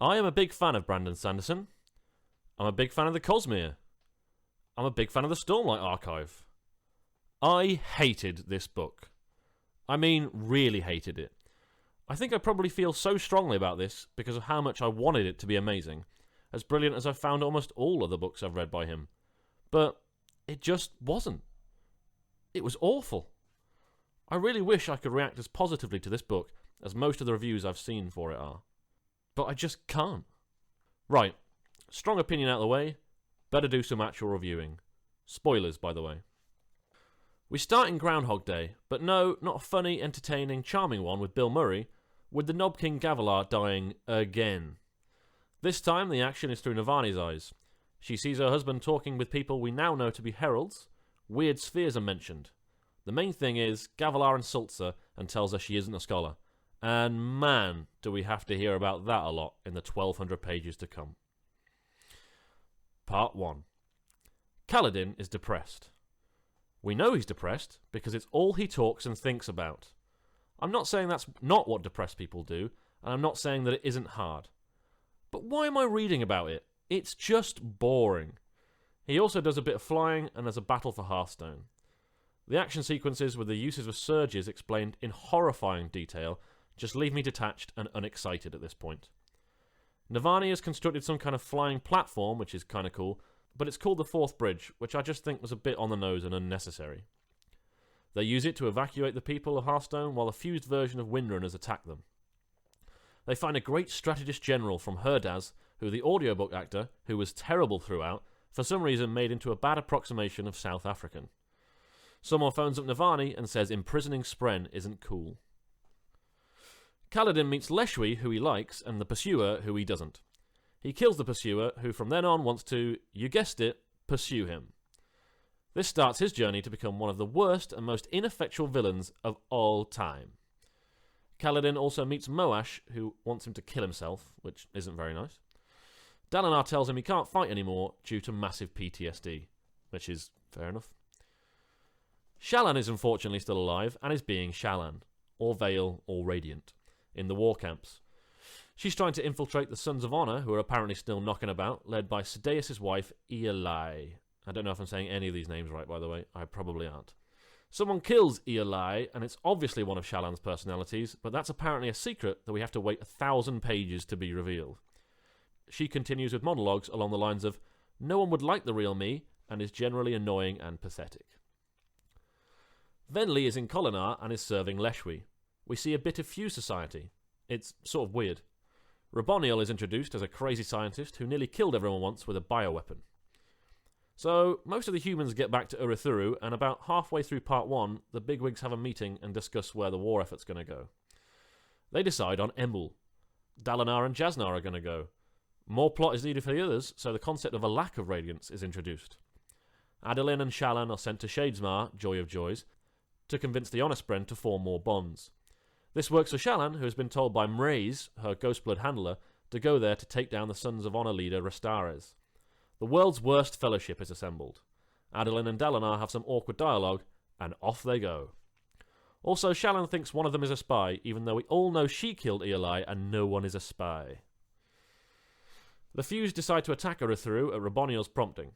I am a big fan of Brandon Sanderson. I'm a big fan of the Cosmere. I'm a big fan of the Stormlight Archive. I hated this book. I mean, really hated it. I think I probably feel so strongly about this because of how much I wanted it to be amazing, as brilliant as I've found almost all of the books I've read by him. But it just wasn't. It was awful. I really wish I could react as positively to this book as most of the reviews I've seen for it are. But I just can't. Right, strong opinion out of the way, better do some actual reviewing. Spoilers, by the way. We start in Groundhog Day, but no, not a funny, entertaining, charming one with Bill Murray, with the Knob King Gavilar dying again. This time the action is through Navani's eyes. She sees her husband talking with people we now know to be heralds. Weird spheres are mentioned. The main thing is, Gavilar insults her and tells her she isn't a scholar. And man, do we have to hear about that a lot in the 1200 pages to come. Part 1. Kaladin is depressed. We know he's depressed because it's all he talks and thinks about. I'm not saying that's not what depressed people do, and I'm not saying that it isn't hard. But why am I reading about it? It's just boring. He also does a bit of flying and there's a battle for Hearthstone. The action sequences with the uses of surges explained in horrifying detail just leave me detached and unexcited at this point. Navani has constructed some kind of flying platform, which is kind of cool, but it's called the Fourth Bridge, which I just think was a bit on the nose and unnecessary. They use it to evacuate the people of Hearthstone while a fused version of Windrunners attack them. They find a great strategist general from Herdaz, who the audiobook actor, who was terrible throughout, for some reason made into a bad approximation of South African. Someone phones up Navani and says imprisoning Spren isn't cool. Kaladin meets Leshwi, who he likes, and the Pursuer, who he doesn't. He kills the Pursuer, who from then on wants to, you guessed it, pursue him. This starts his journey to become one of the worst and most ineffectual villains of all time. Kaladin also meets Moash, who wants him to kill himself, which isn't very nice. Dalinar tells him he can't fight anymore due to massive PTSD, which is fair enough. Shallan is unfortunately still alive and is being Shallan, or Veil, or Radiant, in the war camps. She's trying to infiltrate the Sons of Honor, who are apparently still knocking about, led by Sidaeus' wife, Ialai. I don't know if I'm saying any of these names right, by the way. I probably aren't. Someone kills Ialai, and it's obviously one of Shallan's personalities, but that's apparently a secret that we have to wait 1,000 pages to be revealed. She continues with monologues along the lines of, no one would like the real me, and is generally annoying and pathetic. Venli is in Kholinar and is serving Leshwi. We see a bit of Fuse Society. It's sort of weird. Raboniel is introduced as a crazy scientist who nearly killed everyone once with a bioweapon. So, most of the humans get back to Uruthuru, and about halfway through part 1, the bigwigs have a meeting and discuss where the war effort's going to go. They decide on Emul. Dalinar and Jasnar are going to go. More plot is needed for the others, so the concept of a lack of radiance is introduced. Adolin and Shallan are sent to Shadesmar, Joy of Joys, to convince the Honor-Spren to form more bonds. This works for Shallan, who has been told by Mraize, her Ghostblood handler, to go there to take down the Sons of Honor leader Rastares. The world's worst fellowship is assembled. Adolin and Dalinar have some awkward dialogue, and off they go. Also, Shallan thinks one of them is a spy, even though we all know she killed Ialai and no one is a spy. The Fuse decide to attack Uruthuru at Raboniel's prompting.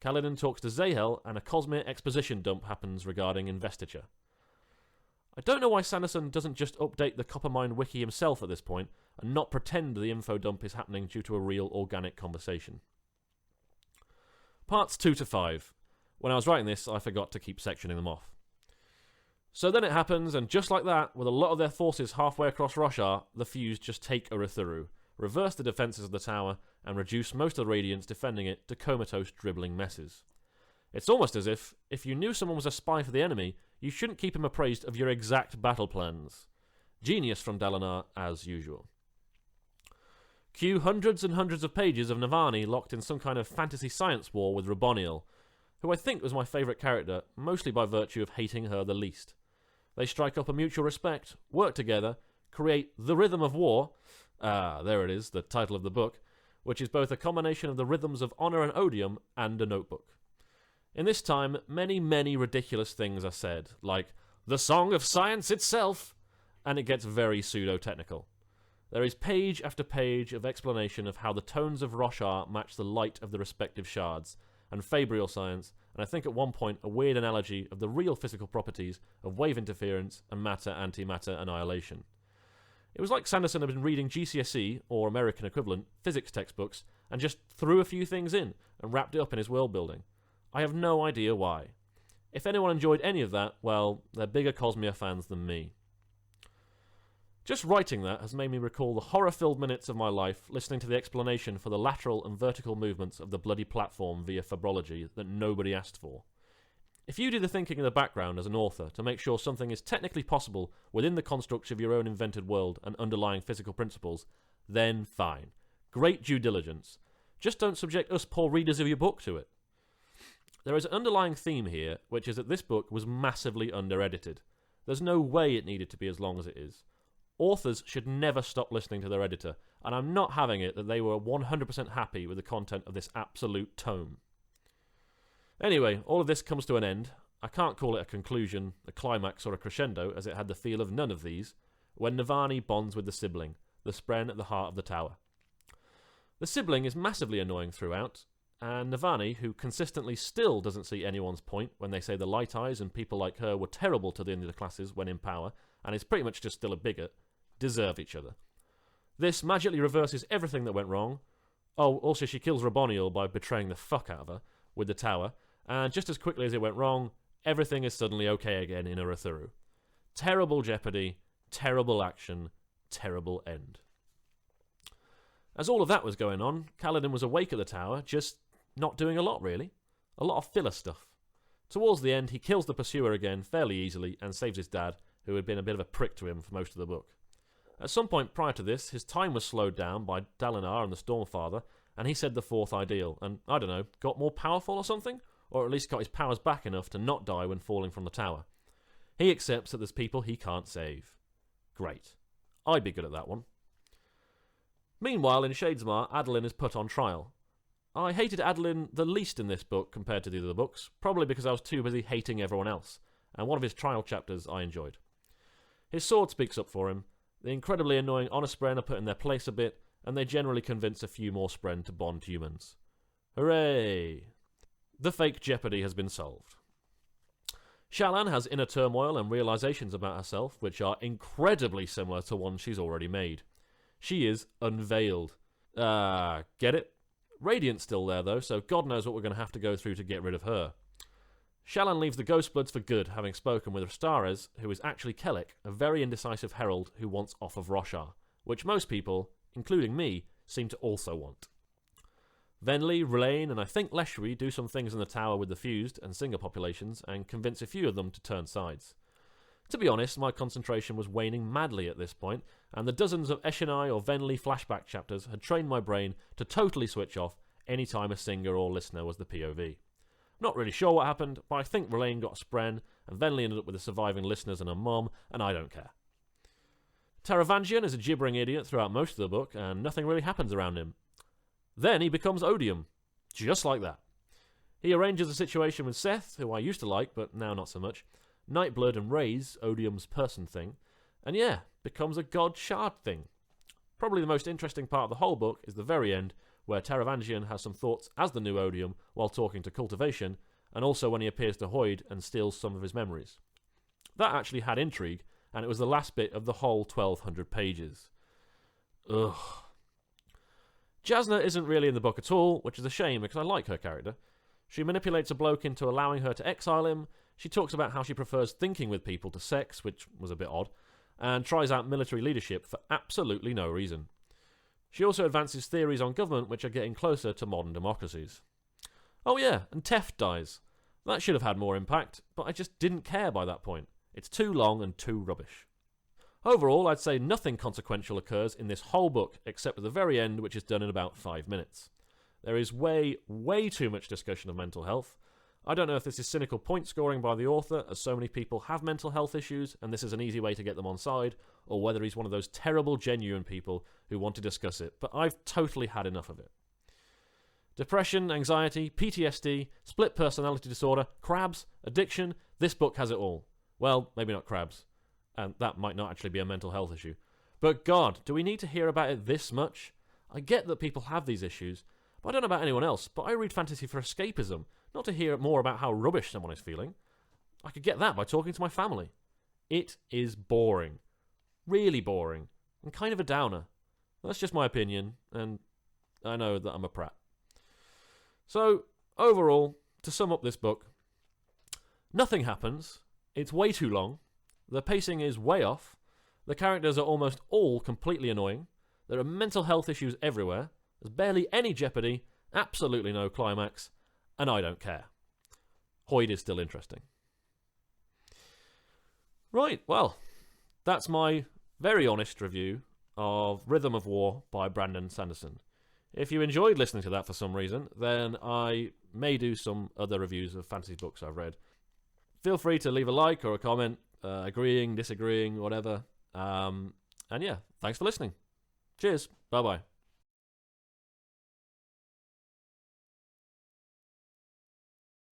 Kaladin talks to Zahel, and a Cosmere exposition dump happens regarding investiture. I don't know why Sanderson doesn't just update the Coppermine wiki himself at this point, and not pretend the info dump is happening due to a real organic conversation. Parts 2 to 5. When I was writing this, I forgot to keep sectioning them off. So then it happens, and just like that, with a lot of their forces halfway across Roshar, the Fuse just take Uruthuru, reverse the defences of the tower, and reduce most of the Radiants defending it to comatose dribbling messes. It's almost as if you knew someone was a spy for the enemy, you shouldn't keep him appraised of your exact battle plans. Genius from Dalinar, as usual. Cue hundreds and hundreds of pages of Navani locked in some kind of fantasy science war with Raboniel, who I think was my favourite character, mostly by virtue of hating her the least. They strike up a mutual respect, work together, create the rhythm of war, there it is, the title of the book, which is both a combination of the rhythms of honour and odium and a notebook. In this time, many, many ridiculous things are said, like, the song of science itself, and it gets very pseudo-technical. There is page after page of explanation of how the tones of Roshar match the light of the respective shards, and fabrial science, and I think at one point a weird analogy of the real physical properties of wave interference and matter-antimatter annihilation. It was like Sanderson had been reading GCSE, or American equivalent, physics textbooks, and just threw a few things in and wrapped it up in his world building. I have no idea why. If anyone enjoyed any of that, well, they're bigger Cosmere fans than me. Just writing that has made me recall the horror-filled minutes of my life listening to the explanation for the lateral and vertical movements of the bloody platform via fabrology that nobody asked for. If you do the thinking in the background as an author to make sure something is technically possible within the constructs of your own invented world and underlying physical principles, then fine. Great due diligence. Just don't subject us poor readers of your book to it. There is an underlying theme here, which is that this book was massively under-edited. There's no way it needed to be as long as it is. Authors should never stop listening to their editor, and I'm not having it that they were 100% happy with the content of this absolute tome. Anyway, all of this comes to an end. I can't call it a conclusion, a climax, or a crescendo, as it had the feel of none of these, when Navani bonds with the sibling, the Spren at the heart of the tower. The sibling is massively annoying throughout, and Navani, who consistently still doesn't see anyone's point when they say the Light Eyes and people like her were terrible to the under classes when in power, and is pretty much just still a bigot, deserve each other. This magically reverses everything that went wrong. Oh, also she kills Raboniel by betraying the fuck out of her with the tower, and just as quickly as it went wrong, everything is suddenly okay again in Uruthuru. Terrible jeopardy, terrible action, terrible end. As all of that was going on, Kaladin was awake at the tower, just not doing a lot really. A lot of filler stuff. Towards the end, he kills the pursuer again fairly easily and saves his dad, who had been a bit of a prick to him for most of the book. At some point prior to this, his time was slowed down by Dalinar and the Stormfather, and he said the fourth ideal, and, I don't know, got more powerful or something? Or at least got his powers back enough to not die when falling from the tower. He accepts that there's people he can't save. Great. I'd be good at that one. Meanwhile, in Shadesmar, Adolin is put on trial. I hated Adolin the least in this book compared to the other books, probably because I was too busy hating everyone else, and one of his trial chapters I enjoyed. His sword speaks up for him, the incredibly annoying Honor Spren are put in their place a bit, and they generally convince a few more Spren to bond humans. Hooray! The fake jeopardy has been solved. Shallan has inner turmoil and realizations about herself, which are incredibly similar to ones she's already made. She is unveiled. Get it? Radiant's still there though, so God knows what we're going to have to go through to get rid of her. Shallan leaves the Ghostbloods for good, having spoken with Rastares, who is actually Kellic, a very indecisive herald who wants off of Roshar, which most people, including me, seem to also want. Venli, Rlain, and I think Leshwi do some things in the tower with the Fused and Singer populations and convince a few of them to turn sides. To be honest, my concentration was waning madly at this point, and the dozens of Eshonai or Venli flashback chapters had trained my brain to totally switch off any time a Singer or listener was the POV. Not really sure what happened, but I think Rlain got a Spren, and Venli ended up with the surviving listeners and a mom, and I don't care. Taravangian is a gibbering idiot throughout most of the book, and nothing really happens around him. Then he becomes Odium. Just like that. He arranges a situation with Seth, who I used to like, but now not so much, Nightblood and Raze, Odium's person thing, and yeah, becomes a god shard thing. Probably the most interesting part of the whole book is the very end, where Taravangian has some thoughts as the new Odium while talking to Cultivation, and also when he appears to Hoyd and steals some of his memories. That actually had intrigue, and it was the last bit of the whole 1200 pages. Ugh. Jasna isn't really in the book at all, which is a shame because I like her character. She manipulates a bloke into allowing her to exile him, she talks about how she prefers thinking with people to sex, which was a bit odd, and tries out military leadership for absolutely no reason. She also advances theories on government which are getting closer to modern democracies. Oh yeah, and Teft dies. That should have had more impact, but I just didn't care by that point. It's too long and too rubbish. Overall, I'd say nothing consequential occurs in this whole book except at the very end, which is done in about 5 minutes. There is way, way too much discussion of mental health. I don't know if this is cynical point scoring by the author, as so many people have mental health issues, and this is an easy way to get them on side, or whether he's one of those terrible, genuine people who want to discuss it, but I've totally had enough of it. Depression, anxiety, PTSD, split personality disorder, crabs, addiction, this book has it all. Well, maybe not crabs, and that might not actually be a mental health issue. But God, do we need to hear about it this much? I get that people have these issues, but I don't know about anyone else, but I read fantasy for escapism, not to hear more about how rubbish someone is feeling. I could get that by talking to my family. It is boring. Really boring. And kind of a downer. That's just my opinion, and I know that I'm a prat. So, overall, to sum up this book, nothing happens, it's way too long, the pacing is way off, the characters are almost all completely annoying, there are mental health issues everywhere, there's barely any jeopardy, absolutely no climax, and I don't care. Hoyd is still interesting. Right, well, that's my very honest review of Rhythm of War by Brandon Sanderson. If you enjoyed listening to that for some reason, then I may do some other reviews of fantasy books I've read. Feel free to leave a like or a comment, agreeing, disagreeing, whatever. And yeah, thanks for listening. Cheers. Bye-bye.